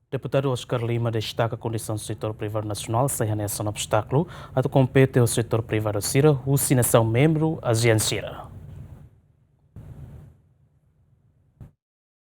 Deputado Oscar Lima destaca a condição do setor privado nacional sem nesse obstáculo a que compete o setor privado Sira, o nação membro ASEAN Sira.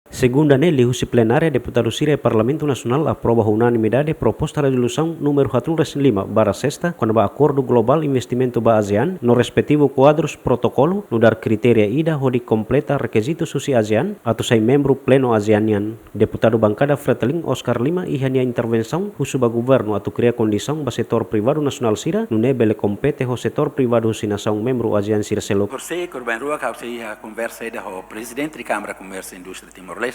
Segunda nele, a plenária, deputado Sira e Parlamento Nacional aprova a unanimidade proposta de resolução número 405/6 quando a acordo global investimento ba ASEAN no respectivo quadros protocolo no dar critéria ida onde completa requisitos susi ASEAN atau sai membro pleno ASEANian. Deputado bancada Freteling Oscar Lima ihania intervenção suba governo atau cria condição ba setor privado nacional Sira no nebele compete ho setor privado si nação membro ASEAN Sira selo. Você Corben Rua a conversa da presidente da Câmara de Comércio e Indústria de Timor-Leste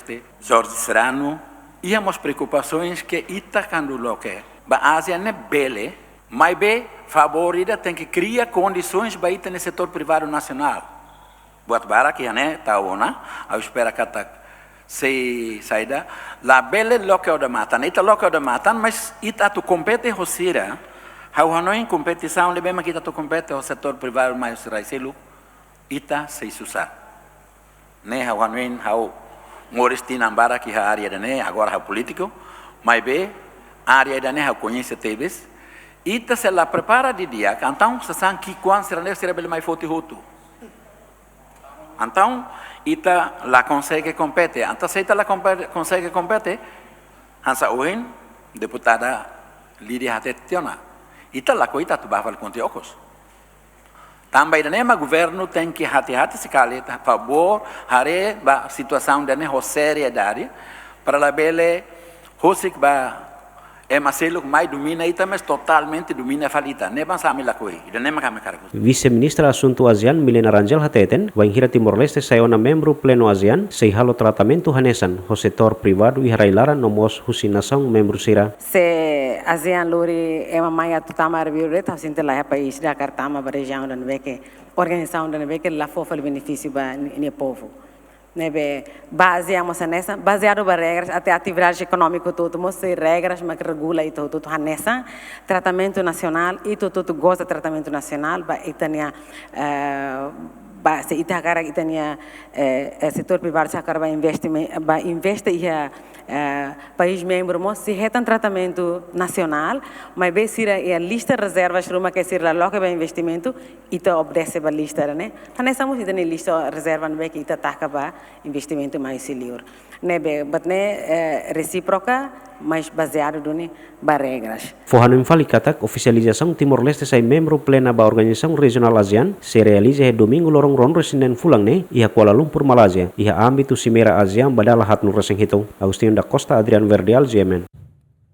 Jorge Serrano, íamos preocupações que ita quando lo que a Ásia é bele, mas bem favorida tem que criar condições para ir no setor privado nacional. Buat bara que né tahu na, eu espero que tá se saída, la bele local da matan, ita local da matan, mas ita tu compete hosira, hau hanoi competição lebih mas kita tu compete o setor privado mais raiselu, ita se susah. Ne hau hanoi hau Moristina Ambara que a área da né agora é político, mas bem a área da né eu conheço teves, e tá se lá prepara de dia, então se sabe que quando será bem mais forte roto, então ita lá consegue competir, então se ita lá consegue competir, hansa ohin deputada Lídia Hatetiona, ita lá coita tu bafal contiocos. Também o governo tem que hati-hati sekali a favor hari ba situação da seriedade para a bele hosik ba maselo mais domina ita mas totalmente domina falita ne bang sami lakoi dan ne makame kargo. Vice-ministra Assunto ASEAN Milena Rangel Hateten Wainhira Timor-Leste sayona membro pleno ASEAN sei halo tratamento hanesan ho setor privado e harailara nomos husinação membro Sira. Se ASEAN lori maya tutama biureta sinte lá país da cartama ba região da neve organização da neve la fofal benefício ba ne povo. Nebe baseamos nessa baseado em regras até atividade econômica todo mostra regras mas que regula e tudo nessa tratamento nacional e tudo gosta tratamento nacional ba itania ba se itagara itania setor privado sacar ba investimento ba investe país membro mostra se retan tratamento nacional mas bem se a lista reservas ruma que ser lá logo ba investimento ita obedece ba lista né nessa mostra itania lista reserva não que ita taca ba investimento mais seguro nebe batne recíproca mas baseado duni ba regras. Fohano infali katak oficialização Timor-Leste sai membro plena ba organização regional ASEAN se realiza domingo lorong ron resinen fulang ne iha Kuala Lumpur Malaysia iha âmbito Cimeira ASEAN badala hat no resing hito. Agustin da Costa Adrian Verdial Yemen.